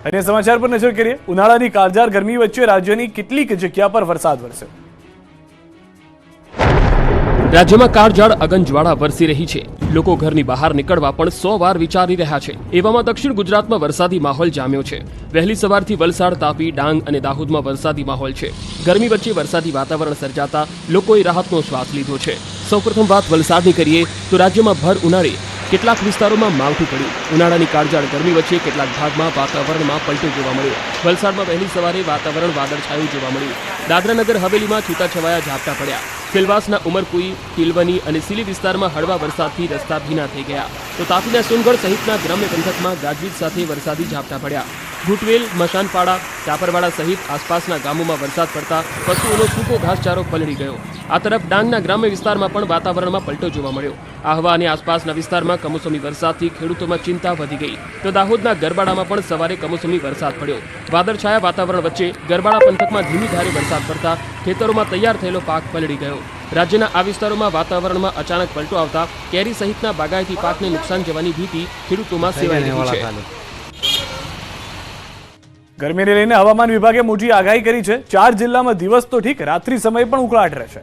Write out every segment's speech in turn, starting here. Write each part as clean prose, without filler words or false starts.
અન્ય સમાચાર પર નજર કરીએ। ઉનાળાની કાળઝાળ ગરમી વચ્ચે રાજ્યની કેટલીક જગ્યા પર વરસાદ વરસ્યો। રાજ્યમાં કાળઝાળ અગનજ્વાળા વરસી રહી છે। લોકો ઘરની બહાર નીકળવા પણ 100 વાર વિચારી રહ્યા છે। એવામાં દક્ષિણ ગુજરાતમાં વરસાદી માહોલ જામ્યો છે। વહેલી સવારથી વલસાડ, તાપી, ડાંગ અને દાહોદમાં વરસાદી માહોલ છે। ગરમી વચ્ચે વરસાદી વાતાવરણ સર્જાતા લોકોએ રાહતનો શ્વાસ લીધો છે। સૌપ્રથમ વાત વલસાડની કરીએ તો રાજ્યમાં ભર ઉનાળે કેટલાક વિસ્તારોમાં માવઠું પડ્યું। ઉનાળાની કાળઝાળ ગરમી વચ્ચે કેટલાક ભાગમાં વાતાવરણમાં પલટો જોવા મળ્યો। વલસાડમાં વહેલી સવારે વાતાવરણ વાદળછાયું જોવા મળ્યું। દાદરાનગર હવેલીમાં છૂટાછવાયા ઝાપટા પડ્યા। સેલવાસના ઉમરકુઈ, તિલવની અને સિલી વિસ્તારમાં હળવા વરસાદથી રસ્તા ભીના થઈ ગયા। તો તાપીના સોનગઢ સહિતના ગ્રામ્ય પંથકમાં ગાજવીજ સાથે વરસાદી ઝાપટા પડ્યા। ઘૂંટવેલ, મશાનપાડા, ચાપરવાડા સહિત આસપાસના ગામોમાં વરસાદ પડતા પશુઓનો સૂકો ઘાસચારો પલળી ગયો। આ તરફ ડાંગના ગ્રામ્ય વિસ્તારમાં પણ વાતાવરણમાં પલટો જોવા મળ્યો। આહવા અને આસપાસના વિસ્તારમાં કમોસમી વરસાદથી ખેડૂતોમાં ચિંતા વધી ગઈ। તો દાહોદના ગરબાડામાં પણ સવારે કમોસમી વરસાદ પડ્યો। વાદળછાયા વાતાવરણ વચ્ચે ગરબાડા પંથકમાં ધીમી ધારે વરસાદ પડતા ખેતરોમાં તૈયાર થયેલો પાક પલળી ગયો। રાજ્યના આ વિસ્તારોમાં વાતાવરણમાં અચાનક પલટો આવતા કેરી સહિતના બાગાયતી પાકને નુકસાન જવાની ભીતિ ખેડૂતોમાં સેવાઈ રહી છે। ગરમીને લઈને હવામાન વિભાગે મોટી આગાહી કરી છે। 4 જિલ્લામાં દિવસ તો ઠીક, રાત્રિ સમયે પણ ઉકળાટ રહેશે।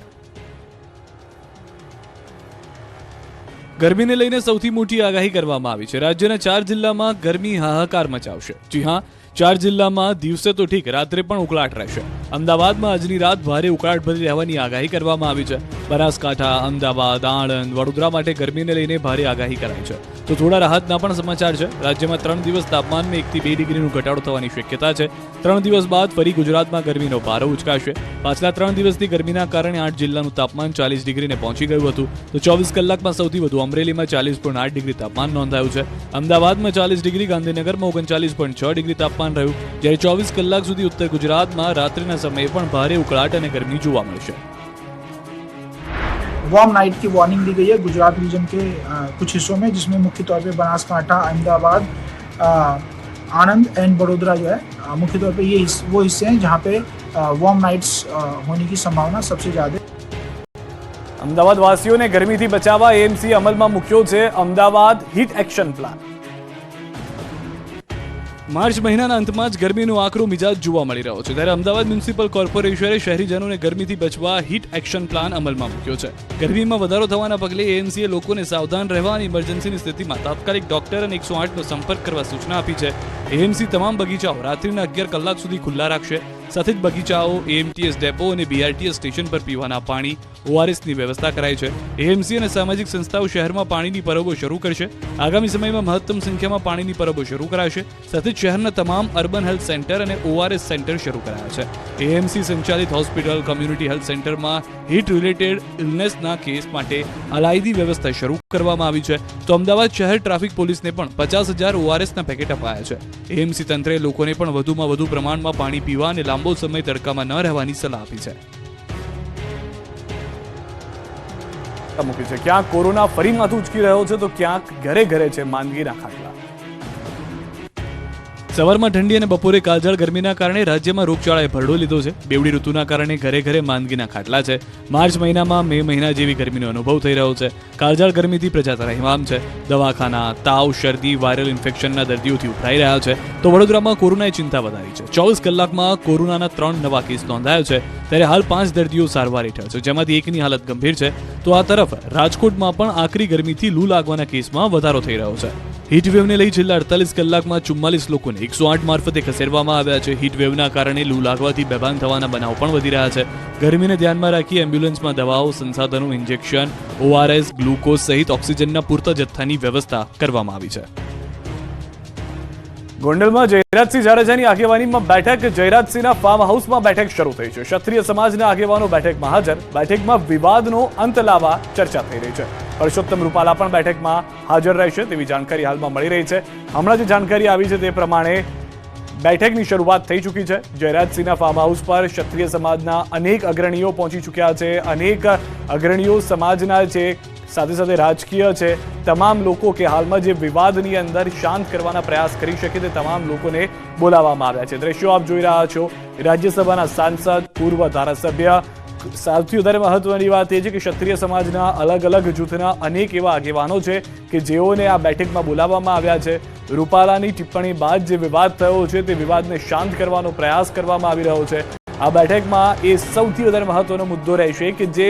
ગરમીને લઈને સૌથી મોટી આગાહી કરવામાં આવી છે। રાજ્યના 4 જિલ્લામાં ગરમી હાહાકાર મચાવશે। જી હા, 4 જિલ્લામાં દિવસે તો ઠીક, રાત્રે પણ ઉકળાટ રહેશે। અમદાવાદમાં આજની રાત ભારે ઉકળાટભરી રહેવાની આગાહી કરવામાં આવી છે। બનાસકાંઠા, અમદાવાદ, આણંદ, વડોદરા માટે ગરમીને લઈને ભારે આગાહી કરાઈ છે। તો થોડા રાહતના પણ સમાચાર છે। રાજ્યમાં 3 દિવસ તાપમાનમાં 1 થી 2 ડિગ્રીનો ઘટાડો થવાની શક્યતા છે। 3 દિવસ બાદ ફરી ગુજરાતમાં ગરમીનો પારો ઉચકાશે। પાછલા 3 દિવસની ગરમીના કારણે 8 જિલ્લાનું તાપમાન 40 ડિગ્રીને પહોંચી ગયું હતું। તો 24 કલાકમાં સૌથી વધુ અમરેલીમાં 40.8 ડિગ્રી તાપમાન નોંધાયું છે। અમદાવાદમાં 40 ડિગ્રી, ગાંધીનગરમાં 39.6 ડિગ્રી તાપમાન રહ્યું। જ્યારે 24 કલાક સુધી ઉત્તર ગુજરાતમાં રાત્રિના સમયે પણ ભારે ઉકળાટ અને ગરમી જોવા મળશે। वार्म नाइट की वार्निंग दी गई है गुजरात रीजन के कुछ हिस्सों में, जिसमें मुख्य तौर पे बनासकांठा, अहमदाबाद, आनंद एंड बड़ोदरा जो है मुख्य तौर पे ये वो हिस्से हैं जहाँ पे वार्म नाइट्स होने की संभावना सबसे ज़्यादा। અમદાવાદ વાસીઓને ગરમીથી બચાવવા એએમસી અમલમાં મૂક્યો છે Ahmedabad heat action plan. March મહિનાના અંતમાં જ ગરમીનો આકરો મિજાજ જોવા મળી રહ્યો છે। ત્યારે અમદાવાદ મ્યુનિસિપલ કોર્પોરેશને શહેરીજનોને ગરમીથી બચવા હીટ એક્શન પ્લાન અમલમાં મૂક્યો છે। ગરમીમાં વધારો થવાના પગલે એએમસીએ લોકોને સાવધાન રહેવા અને ઇમરજન્સીની સ્થિતિમાં તાત્કાલિક ડોક્ટર અને 108નો સંપર્ક કરવા સૂચના આપી છે। એએમસી તમામ બગીચાઓ રાત્રિના 11 કલાક સુધી ખુલ્લા રાખશે। સાથે જ બગીચાઓ, એએમટીએસ ડેપો અને બીઆરટીએસ સ્ટેશન પર પીવાના પાણી, ઓઆરએસની વ્યવસ્થા કરાઈ છે। એએમસી અને સામાજિક સંસ્થાઓ શહેરમાં પાણીની પરબો શરૂ કરશે। આગામી સમયમાં મહત્તમ સંખ્યામાં પાણીની પરબો શરૂ કરાશે। સાથે જ શહેરના તમામ અર્બન હેલ્થ સેન્ટર અને ઓઆરએસ સેન્ટર શરૂ કરાયા છે। એએમસી સંચાલિત હોસ્પિટલ, કમ્યુનિટી હેલ્થ સેન્ટરમાં હીટ રિલેટેડ ઇલનેસના કેસ માટે અલાયદી વ્યવસ્થા શરૂ કરવામાં આવી છે। તો અમદાવાદ શહેર ટ્રાફિક પોલીસને પણ 50,000 ઓઆરએસના પેકેટ અપાયા છે। એએમસી તંત્રે લોકોને પણ વધુમાં વધુ પ્રમાણમાં પાણી પીવા અને લાંબો સમય તડકામાં ન રહેવાની સલાહ આપી છે। ક્યાંક કોરોના ફરી માથું ઉચકી રહ્યો છે તો ક્યાંક ઘરે ઘરે છે માંદગીના ખાટલા। સવારમાં ઠંડી અને બપોરે કાળઝાળ ગરમીના કારણે રાજ્યમાં રોગચાળાએ ભરડો લીધો છે। બેવડી ઋતુના કારણે ઘરે ઘરે માંદગીના ખાટલા છે। માર્ચ મહિનામાં મે મહિના જેવી ગરમીનો અનુભવ થઈ રહ્યો છે। કાળઝાળ ગરમીથી પ્રજા ત્રાહિમામ છે। દવાખાના, તાવ, શરદી, વાયરલ ઇન્ફેક્શનના દર્દીઓથી ઉભરાઈ રહ્યા છે। તો વડોદરામાં કોરોનાએ ચિંતા વધારી છે। 24 કલાકમાં કોરોનાના 3 નવા કેસ નોંધાયા છે। ત્યારે હાલ 5 દર્દીઓ સારવાર હેઠળ છે, જેમાંથી એકની હાલત ગંભીર છે। તો આ તરફ રાજકોટમાં પણ આકરી ગરમીથી લૂ લાગવાના કેસમાં વધારો થઈ રહ્યો છે। હીટવેવને લઈ છેલ્લા 48 કલાકમાં 44 લોકોને 108 મારફતે ખસેડવામાં આવ્યા છે। હીટવેવના કારણે લૂ લાગવાથી બેભાન થવાના બનાવ પણ વધી રહ્યા છે। ગરમીને ધ્યાનમાં રાખી એમ્બ્યુલન્સમાં દવાઓ, સંસાધનો, ઇન્જેક્શન, ઓઆરએસ, ગ્લુકોઝ સહિત ઓક્સિજનના પૂરતા જથ્થાની વ્યવસ્થા કરવામાં આવી છે। ગોંડલમાં જયરાજસિંહ જાડેજાની આગેવાનીમાં બેઠક। જયરાજસિંહના ફાર્મ હાઉસમાં બેઠક શરૂ થઈ છે। ક્ષત્રિય સમાજના આગેવાનો બેઠકમાં હાજર। બેઠકમાં વિવાદનો અંત લાવવા ચર્ચા થઈ રહી છે। પરસોત્તમ રૂપાલા પણ બેઠકમાં હાજર રહેશે તેવી જાણકારી હાલમાં મળી રહી છે। હમણાં જે જાણકારી આવી છે તે પ્રમાણે બેઠકની શરૂઆત થઈ ચૂકી છે। જયરાજસિંહના ફાર્મ હાઉસ પર ક્ષત્રિય સમાજના અનેક અગ્રણીઓ પહોંચી ચૂક્યા છે। અનેક અગ્રણીઓ સમાજના છે, સાથે સાથે રાજકીય છે, તમામ લોકો કે હાલમાં જે વિવાદની અંદર શાંત કરવાના પ્રયાસ કરી શકે તે તમામ લોકોને બોલાવવામાં આવ્યા છે। દ્રશ્યો આપ જોઈ રહ્યા છો। રાજ્યસભાના સાંસદ, પૂર્વ ધારાસભ્ય સૌથી વધારે મહત્વની વાત એ છે કે ક્ષત્રિય સમાજના અલગ અલગ જૂથના અનેક એવા આગેવાનો છે કે જેઓને આ બેઠકમાં બોલાવવામાં આવ્યા છે. રૂપાલાની ટિપ્પણી બાદ જે વિવાદ થયો છે તે વિવાદને શાંત કરવાનો પ્રયાસ કરવામાં આવી રહ્યો છે. આ બેઠકમાં એ સૌથી વધારે મહત્વનો મુદ્દો રહેશે કે જે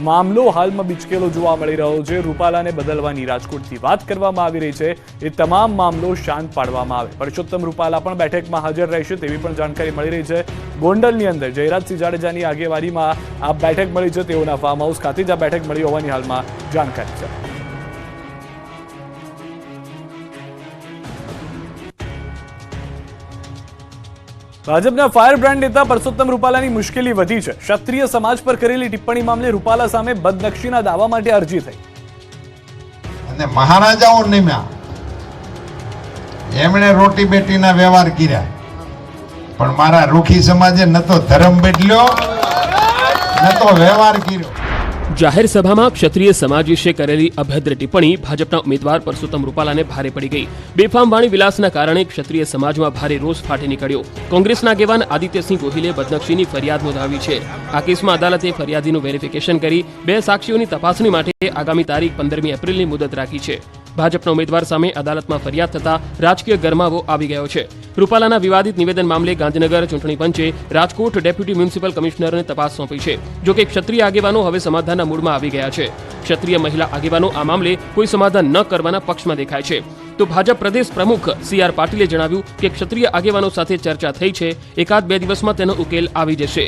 મામલો હાલમાં બિચકેલો જોવા મળી રહ્યો છે, રૂપાલાને બદલવાની રાજકોટથી વાત કરવામાં આવી રહી છે, એ તમામ મામલો શાંત પાડવામાં આવે. પરસોત્તમ રૂપાલા પણ બેઠકમાં હાજર રહેશે તેવી પણ જાણકારી મળી રહી છે. ગોંડલની અંદર જયરાજસિંહ જાડેજાની આગેવાનીમાં આ બેઠક મળી છે. તેઓના ફાર્મ હાઉસ ખાતે જ આ બેઠક મળી હોવાની હાલમાં જાણકારી છે. ભાજપના ફાયર બ્રાન્ડ નેતા પરસોત્તમ રૂપાલાની મુશ્કેલી વધી છે. ક્ષત્રિય સમાજ પર કરેલી ટિપ્પણી મામલે રૂપાલા સામે બદનક્ષીના દાવા માટે અરજી થઈ અને મહારાજાઓ નિમ્યા, એમણે રોટી બેટીના વ્યવહાર કર્યા, પણ મારા રૂખી સમાજે ન તો ધર્મ બદલ્યો ન તો વ્યવહાર કર્યો. જાહેર સભામાં ક્ષત્રિય સમાજ વિશે કરેલી અભદ્ર ટિપ્પણી ભાજપના ઉમેદવાર પરસોત્તમ રૂપાલાને ભારે પડી ગઈ. બેફામ વાણી વિલાસના કારણે ક્ષત્રિય સમાજમાં ભારે રોષ ફાટી નીકળ્યો. કોંગ્રેસના આગેવાન આદિત્યસિંહ ગોહિલે બદનક્ષીની ફરિયાદ નોંધાવી છે. આ કેસમાં અદાલતે ફરિયાદીનું વેરિફિકેશન કરી 2 સાક્ષીઓની તપાસણી માટે આગામી તારીખ 15મી એપ્રિલની મુદત રાખી છે. ભાજપના ઉમેદવાર સામે અદાલતમાં ફરિયાદ થતા રાજકીય ગરમાવો આવી ગયો છે. રૂપાલાના વિવાદિત નિવેદન મામલે ગાંધીનગર ચૂંટણી પંચે રાજકોટ ડેપ્યુટી મ્યુનિસિપલ કમિશનરને તપાસ સોંપી છે. જોકે ક્ષત્રિય આગેવાનો હવે સમાધાનના મૂડમાં આવી ગયા છે. ક્ષત્રિય મહિલા આગેવાનો આ મામલે કોઈ સમાધાન ન કરવાના પક્ષમાં દેખાય છે. તો ભાજપ પ્રદેશ પ્રમુખ CR પાટીલે જણાવ્યું કે ક્ષત્રિય આગેવાનો સાથે ચર્ચા થઈ છે, 1-2 દિવસમાં તેનો ઉકેલ આવી જશે.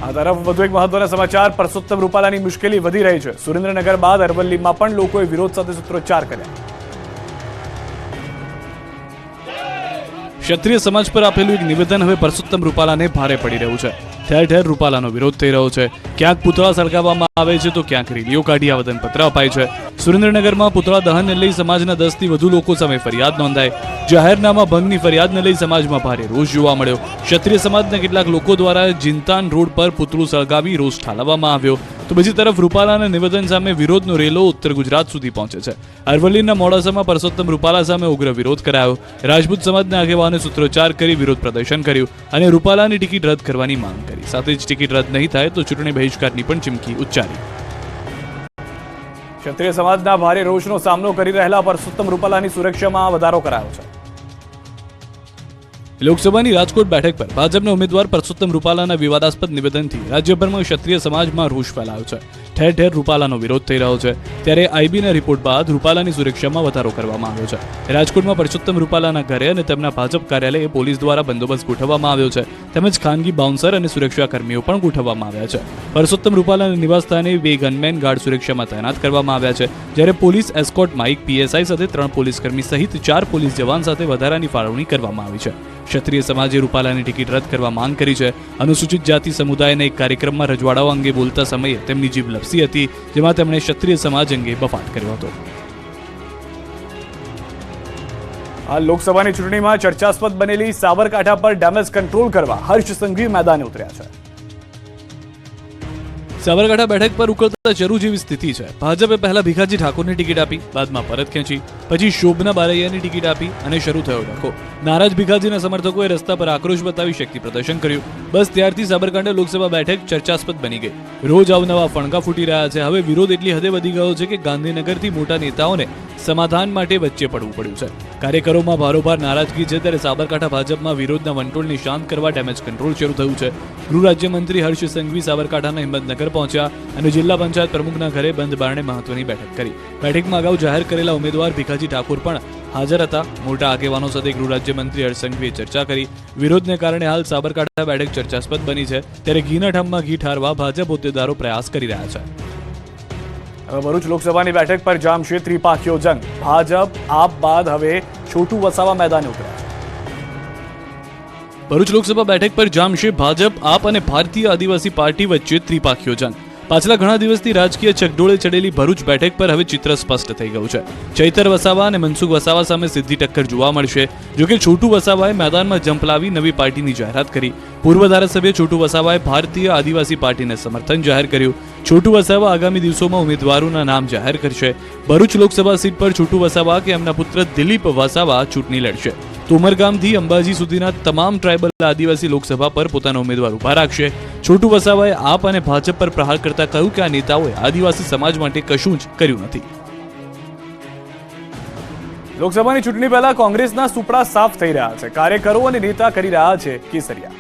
આ તરફ વધુ એક મહત્વના સમાચાર. પરસોત્તમ રૂપાલાની મુશ્કેલી વધી રહી છે. સુરેન્દ્રનગર બાદ અરવલ્લીમાં પણ લોકોએ વિરોધ સાથે સૂત્રોચ્ચાર કર્યા. ક્ષત્રિય સમાજ પર આપેલું એક નિવેદન હવે પરસોત્તમ રૂપાલાને ભારે પડી રહ્યું છે. ઠેર ઠેર રૂપાલાનો વિરોધ થઈ રહ્યો છે. ક્યાંક પૂતળા સળગાવવામાં આવે છે તો ક્યાંક રેલીઓ કાઢી આવેદનપત્ર અપાય છે. સુરેન્દ્રનગરમાં પૂતળા દહનને લઈ સમાજના 10 થી વધુ લોકો સામે ફરિયાદ નોંધાઈ. જાહેરનામા ભંગની ફરિયાદને લઈ સમાજમાં ભારે રોષ જોવા મળ્યો. ક્ષત્રિય સમાજના કેટલાક લોકો દ્વારા જીનતાન રોડ પર પૂતળું સળગાવી રોષ ઠાલવવામાં આવ્યો. તો બીજી તરફ રૂપાલાના નિવેદન સામે વિરોધનો રેલો ઉત્તર ગુજરાત સુધી પહોંચે છે. અરવલ્લીના મોડાસામાં પરસોત્તમ રૂપાલા સામે ઉગ્ર વિરોધ કરાયો. રાજપૂત સમાજના આગેવાને સૂત્રોચ્ચાર કરી વિરોધ પ્રદર્શન કર્યું અને રૂપાલાની ટિકિટ રદ કરવાની માંગ કરી. સાથે જ ટિકિટ રદ નહીં થાય તો ચૂંટણી બહિષ્કારની પણ ચીમકી ઉચ્ચારી. ક્ષત્રિય સમાજના ભારે રોષનો સામનો કરી રહેલા પરસોત્તમ રૂપાલાની સુરક્ષામાં વધારો કરાયો છે. લોકસભાની રાજકોટ બેઠક પર ભાજપના ઉમેદવાર પરસોત્તમ રૂપાલાના વિવાદાસ્પદ નિવેદનથી રાજ્યભરમાં ક્ષત્રિય સમાજમાં રોષ ફેલાયો છે. ઠેર ઠેર રૂપાલાનો વિરોધ થઈ રહ્યો છે. ત્યારે આઈબીના રિપોર્ટ બાદ રૂપાલાની સુરક્ષામાં વધારો કરવામાં આવ્યો છે. રાજકોટમાં પરસોત્તમ રૂપાલાના ઘરે અને તેમના ભાજપ કાર્યાલયે પોલીસ દ્વારા બંદોબસ્ત ગોઠવવામાં આવ્યો છે. તેમજ ખાનગી બાઉન્સર અને સુરક્ષા કર્મીઓ પણ ગોઠવવામાં આવ્યા છે. પરસોત્તમ રૂપાલાના નિવાસસ્થાને 2 ગનમેન ગાર્ડ સુરક્ષામાં તૈનાત કરવામાં આવ્યા છે. જ્યારે પોલીસ એસ્કોર્ટમાં 1 PSI સાથે 3 પોલીસકર્મી સહિત 4 પોલીસ જવાન સાથે વધારાની ફાળવણી કરવામાં આવી છે. ક્ષત્રિય સમાજે રૂપાલાની ટિકિટ રદ કરવા માંગ કરી છે. અનુસૂચિત જાતિ સમુદાયના એક કાર્યક્રમમાં રજવાડાઓ અંગે બોલતા સમયે તેમની જીભ લપસી હતી, જેમાં તેમણે ક્ષત્રિય સમાજ અંગે બફાટ કર્યો હતો. આ લોકસભાની ચૂંટણીમાં ચર્ચાસ્પદ બનેલી સાબરકાંઠા પર ડેમેજ કંટ્રોલ કરવા હર્ષ સંઘવી મેદાને ઉતર્યા છે. સાબરકાંઠા બેઠક પર ઉકળતા ચરુ જેવી સ્થિતિ છે. ભાજપે પહેલા ભીખાજી ઠાકોરની ટિકિટ આપી, બાદમાં પરત ખેંચી, પછી શોભના બારૈયાની ટિકિટ આપી અને શરૂ થયો ડખો. નારાજ ભીખાજીના સમર્થકોએ રસ્તા પર આક્રોશ બતાવી શક્તિ પ્રદર્શન કર્યું. બસ ત્યારથી સાબરકાંઠા લોકસભા બેઠક ચર્ચાસ્પદ બની ગઈ. રોજ અવનવા ફણકા ફૂટી રહ્યા છે. હવે વિરોધ એટલી હદે વધી ગયો છે કે ગાંધીનગરથી મોટા નેતાઓને સમાધાન માટે વચ્ચે પડવું પડ્યું છે. કાર્યકરોમાં ભારોભાર નારાજગી છે. ત્યારે સાબરકાંઠા ભાજપમાં વિરોધના વંટોળને શાંત કરવા ડેમેજ કંટ્રોલ શરૂ થયું છે. ગૃહ રાજ્યમંત્રી હર્ષ સંઘવી સાબરકાંઠાના હિંમતનગર પહોંચ્યા અને જિલ્લા પંચાયત પ્રમુખના ઘરે બંધ બારણે મહત્વની બેઠક કરી. બેઠકમાં અગાઉ જાહેર કરેલા ઉમેદવાર ભીખાજી ઠાકોર પણ હાજર હતા. મોટા આગેવાનો સાથે ગૃહ રાજ્યમંત્રી હર્ષ સંઘવીએ ચર્ચા કરી. વિરોધને કારણે હાલ સાબરકાંઠા બેઠક ચર્ચાસ્પદ બની છે. ત્યારે ઘીના ઠામમાં ઘી ઠારવા ભાજપ હોદ્દેદારો પ્રયાસ કરી રહ્યા છે. હવે ભરૂચ લોકસભાની બેઠક પર જામશે ત્રિપાખીયો જંગ. ભાજપ આપ બાદ હવે છોટુ વસાવા મેદાને ઉતર્યા છે. ભરૂચ લોકસભા બેઠક પર જામશે ભાજપ આપ અને ભારતીય આદિવાસી પાર્ટી વચ્ચે ત્રિપાખીયો જંગ. પાછલા ઘણા દિવસથી રાજકીય ચકડોળે ચડેલી ભરૂચ બેઠક પર હવે ચિત્ર સ્પષ્ટ થઈ ગયું છે. ચૈતર વસાવા અને મનસુખ વસાવા સામે સીધી ટક્કર જોવા મળશે. જોકે છોટુ વસાવાએ મેદાનમાં જંપ લાવી નવી પાર્ટીની જાહેરાત કરી. પૂર્વ ધારાસભ્ય છોટુ વસાવાએ ભારતીય આદિવાસી પાર્ટીને સમર્થન જાહેર કર્યું. છોટુ વસાવા આગામી દિવસોમાં ઉમેદવારોના નામ જાહેર કરશે. ભરૂચ લોકસભા સીટ પર છોટુ વસાવા કે એમના પુત્ર દિલીપ વસાવા ચૂંટણી લડશે. તો ઉમરગામથી અંબાજી સુધીના તમામ ટ્રાયબલ આદિવાસી લોકસભા પર પોતાના ઉમેદવાર ઉભા રાખશે. છોટુ વસાવાએ આપ અને ભાજપ પર પ્રહાર કરતા કહ્યું કે આ નેતાઓએ આદિવાસી સમાજ માટે કશું જ કર્યું નથી. લોકસભાની ચૂંટણી પહેલા કોંગ્રેસના સુપડા સાફ થઈ રહ્યા છે. કાર્યકરો અને નેતા કરી રહ્યા છે કેસરિયા.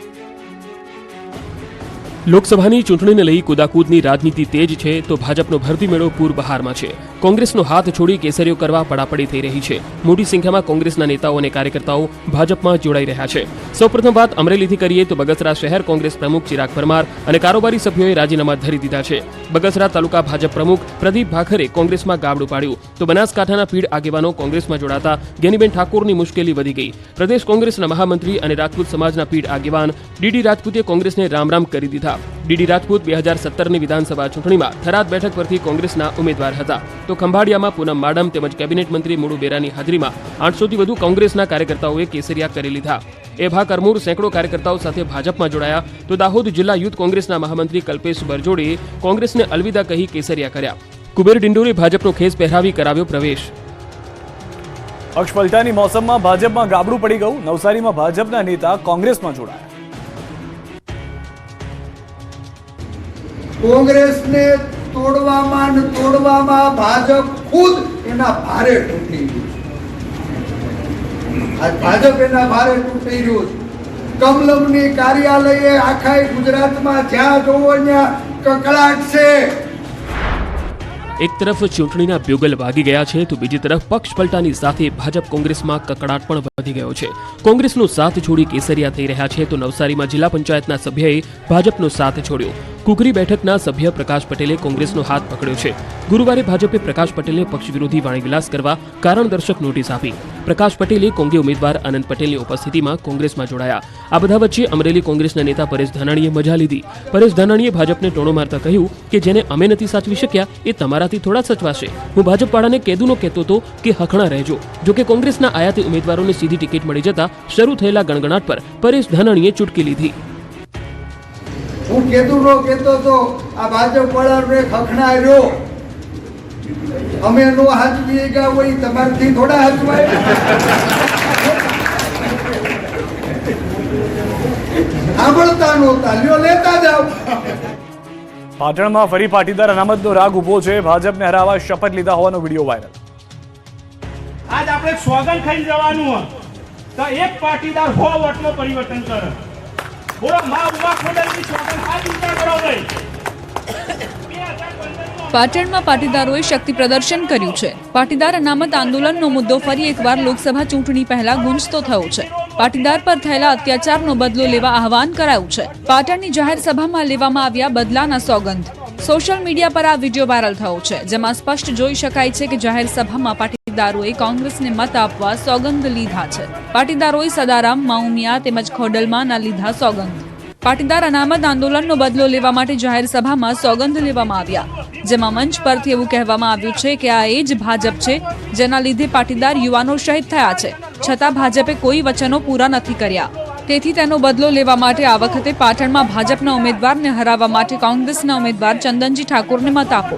લોકસભાની ચૂંટણીને લઈ કુદાકૂદની રાજનીતિ તેજ છે તો ભાજપનો ભરતી મેળો પૂર બહારમાં છે. કોંગ્રેસનો હાથ છોડી કેસરીઓ કરવા પડાપડી થઈ રહી છે. મોટી સંખ્યામાં કોંગ્રેસના નેતાઓ અને કાર્યકર્તાઓ ભાજપમાં જોડાઈ રહ્યા છે. સૌપ્રથમ વાત અમરેલીથી કરીએ તો બગસરા શહેર કોંગ્રેસ પ્રમુખ ચિરાગ પરમાર અને કારોબારી સભ્યોએ રાજીનામા ધરી દીધા છે. બગસરા તાલુકા ભાજપ પ્રમુખ પ્રદીપ ભાખરે કોંગ્રેસમાં ગાબડું પાડ્યું તો બનાસકાંઠાના પીઢ આગેવાનો કોંગ્રેસમાં જોડાતા જ્ઞાનીબેન ઠાકોરની મુશ્કેલી વધી ગઈ. પ્રદેશ કોંગ્રેસના મહામંત્રી અને રાજપૂત સમાજના પીઢ આગેવાન ડીડી રાજપૂતે કોંગ્રેસને રામ રામ કરી દીધા. ડીડી રાજપૂત 2017ની વિધાનસભા ચૂંટણીમાં થરાદ બેઠક પરથી કોંગ્રેસના ઉમેદવાર હતા તો ખંભાળિયામાં પૂનમ માડમ તેમજ કેબિનેટ મંત્રી મુળુ બેરાની હાજરીમાં 800થી વધુ કોંગ્રેસના કાર્યકર્તાઓએ કેસરિયા કરી લીધા. એભા કરમૂર સેંકડો કાર્યકર્તાઓ સાથે ભાજપમાં જોડાયા તો દાહોદ જિલ્લા યુથ કોંગ્રેસના મહામંત્રી કલ્પેશ બરજોડે કોંગ્રેસને અલવિદા કહી કેસરિયા કર્યા. કુબેર ડિંડોરે ભાજપનો ખેસ પહેરાવી કરાવ્યો પ્રવેશ. પક્ષ પલટાની મોસમમાં ભાજપમાં ગાબડું પડી ગયું. નવસારીમાં ભાજપના નેતા કોંગ્રેસમાં જોડાયા. કોંગ્રેસને તોડવામાં ભાજપ ખુદ એના ભારે તૂટી ગયું. આજ ભાજપ એના ભારે તૂટી ગયું. કમલમની કાર્યાલયે આખા ગુજરાતમાં જ્યાં જોવો ત્યાં કકળાટ છે. એક તરફ ચૂંટણીના બ્યુગલ વાગી ગયા છે તો બીજી તરફ પક્ષ પલટાની સાથે ભાજપ કોંગ્રેસમાં કકડાટ પણ વધી ગયો છે. કોંગ્રેસનો સાથ છોડી કેસરિયા થઈ રહ્યા છે તો નવસારીમાં જિલ્લા પંચાયતના સભ્યએ ભાજપનો સાથ છોડ્યો. કુકરી બેઠકના સભ્ય પ્રકાશ પટેલે કોંગ્રેસનો હાથ પકડ્યો છે. ગુરુવારે ભાજપે પ્રકાશ પટેલને પક્ષ વિરોધી વાણીવિલાસ કરવા કારણદર્શક નોટિસ આપી. પ્રકાશ પટેલે કોંગ્રેસ ઉમેદવાર આનંદ પટેલની ઉપસ્થિતિમાં કોંગ્રેસમાં જોડાયા. આ બધા વચ્ચે અમરેલી કોંગ્રેસના નેતા પરેશ ધાનાણીએ મજા લીધી. પરેશ ધાનાણીએ ભાજપને ટોણો મારતા કહ્યું કે જેને અમે નથી સાચવી શક્યા એ તમારાથી થોડા સચવાશે. હું ભાજપવાળાને કેદુનો કહેતો હતો કે હખણા રહેજો. જોકે કોંગ્રેસના આયાતી ઉમેદવારોને સીધી ટિકિટ મળી જતા શરૂ થયેલા ગણગણાટ પર પરેશ ધાનાણીએ ચૂટકી લીધી. હું કેદુનો કહેતો તો આ ભાજપ વાળાને ખખણા રહ્યો. અમે નો હાચવીએ ગયા હોય તમારથી થોડા હાચવાય. સાંભળતા નહોતા લ્યો લેતા જાવ. પાટણમાં ફરી પાટીદાર અનામતનો રાગ ઉભો છે. ભાજપને હરાવવા શપથ લીધા હોવાનો વિડીયો વાયરલ. આજ આપણે સોગન ખાઈ જવાનું તો એક પાટીદાર 100 વોટનું પરિવર્તન કરે. બોલો માં ઉમા ખોડલની સોગન ખાઈ વિચાર કરો ભાઈ. પાટણમાં પાટીદારોએ શક્તિ પ્રદર્શન કર્યું છે. પાટીદાર અનામત આંદોલનનો મુદ્દો ફરી એકવાર લોકસભા ચૂંટણી પહેલા ગુંજતો થયો છે. પાટીદાર પર થયેલા અત્યાચારનો બદલો લેવા આહવાન કરાયું છે. પાટણની જાહેર સભામાં લેવામાં આવ્યા બદલાના સોગંદ. સોશિયલ મીડિયા પર આ વિડીયો વાયરલ થયો છે જેમાં સ્પષ્ટ જોઈ શકાય છે કે જાહેર સભામાં પાટીદારોએ કોંગ્રેસને મત આપવા સોગંદ લીધા છે. પાટીદારોએ સદારામ, માઉમિયા તેમજ ખોડલમાંના લીધા સોગંદ. પાટીદાર અનામત આંદોલનનો બદલો લેવા માટે જાહેર સભામાં સોગંદ લેવામાં આવ્યા જેમાં મંચ પરથી એવું કહેવામાં આવ્યું છે કે આ એ જ ભાજપ છે જેના લીધે પાટીદાર યુવાનો શહીદ થયા છે છતાં ભાજપે કોઈ વચનો પૂરા નથી કર્યા. તેથી તેનો બદલો લેવા માટે આ વખતે પાટણમાં ભાજપના ઉમેદવારને હરાવવા માટે કોંગ્રેસના ઉમેદવાર ચંદનજી ઠાકોરને મત આપો.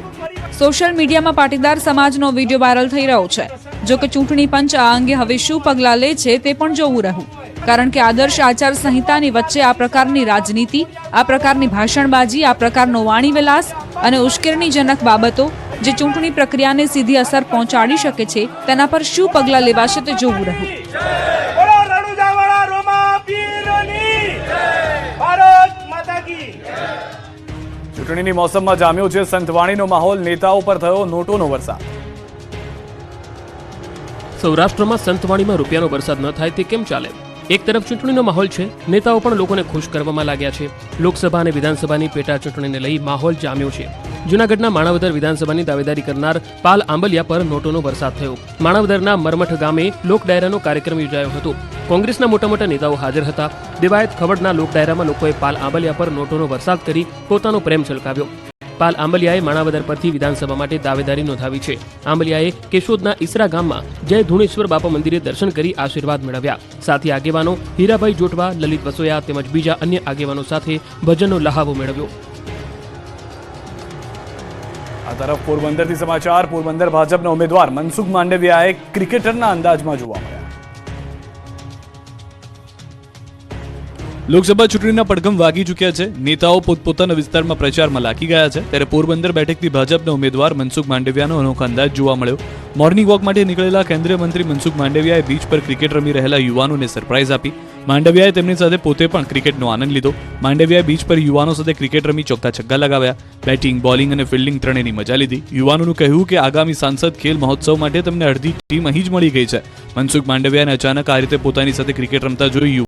સોશિયલ મીડિયામાં પાટીદાર સમાજનો વિડીયો વાયરલ થઈ રહ્યો છે. જો કે ચૂંટણી પંચ આ અંગે હવે શું પગલાં લે છે તે પણ જોવું રહ્યું. કારણ કે આદર્શ આચાર સંહિતાની વચ્ચે આ પ્રકારની રાજનીતિ, આ પ્રકારની ભાષણબાજી, આ પ્રકારનો વાણીવિલાસ અને ઉશ્કેરણીજનક બાબતો જે ચૂંટણી પ્રક્રિયાને સીધી અસર પહોંચાડી શકે છે તેના પર શું પગલાં લેવાશે તે જોવું રહ્યું. ચૂંટણીની મોસમમાં જામ્યો છે સંતવાણીનો માહોલ. નેતાઓ પર થયો નોટોનો વરસાદ. સૌરાષ્ટ્રમાં સંતવાણીમાં રૂપિયાનો વરસાદ ન થાય તે કેમ ચાલે? એક તરફ ચૂંટણીનો માહોલ છે, નેતાઓ પણ લોકોને ખુશ કરવામાં લાગ્યા છે. લોકસભા અને વિધાનસભાની પેટા ચૂંટણીને લઈ માહોલ જામ્યો છે. જૂનાગઢના માણાવદર વિધાનસભાની દાવેદારી કરનાર પાલ આંબલિયા પર નોટોનો વરસાદ થયો. માણાવદરના મરમઠ ગામે લોક ડાયરાનો કાર્યક્રમ યોજાયો હતો. કોંગ્રેસના મોટા મોટા નેતાઓ હાજર હતા. દેવાયત ખવડના લોક ડાયરામાં લોકોએ પાલ આંબલિયા પર નોટોનો વરસાદ કરી પોતાનો પ્રેમ છલકાવ્યો. પાલ આંબલિયાએ માણાવદર પરથી વિધાનસભા માટે દાવેદારી નોંધાવી છે. આંબલિયાએ કેશોદના ઈસરા ગામમાં જય ધુણેશ્વર બાપા મંદિરે દર્શન કરી આશીર્વાદ મેળવ્યા. સાથે આગેવાનો હીરાભાઈ જોટવા, લલિત વસોયા તેમજ બીજા અન્ય આગેવાનો સાથે ભજનનો લહાવો મેળવ્યો. આ તરફ પોરબંદરથી સમાચાર. પોરબંદર ભાજપના ઉમેદવાર મનસુખ માંડવિયાએ ક્રિકેટરના અંદાજમાં જોવા મળ્યા. લોકસભા ચૂંટણીના પડઘમ વાગી ચૂક્યા છે. નેતાઓ પોતપોતાના વિસ્તારમાં પ્રચારમાં લાગી ગયા છે. ત્યારે પોરબંદર બેઠકથી ભાજપના ઉમેદવાર મનસુખ માંડવિયાનો અનોખો અંદાજ જોવા મળ્યો. મોર્નિંગ વોક માટે નીકળેલા કેન્દ્રીય મંત્રી મનસુખ માંડવિયાએ બીચ પર ક્રિકેટ રમી રહેલા યુવાનોને સરપ્રાઇઝ આપી. માંડવિયાએ તેમની સાથે પોતે પણ ક્રિકેટનો આનંદ લીધો. માંડવિયાએ બીચ પર યુવાનો સાથે ક્રિકેટ રમી ચોગ્ગા છગ્ગા લગાવ્યા. બેટિંગ, બોલિંગ અને ફિલ્ડિંગ ત્રણેયની મજા લીધી. યુવાનોનું કહેવું કે આગામી સાંસદ ખેલ મહોત્સવ માટે તેમને અડધી ટીમ અહીં જ મળી ગઈ છે. મનસુખ માંડવિયાને અચાનક આ રીતે પોતાની સાથે ક્રિકેટ રમતા જોઈ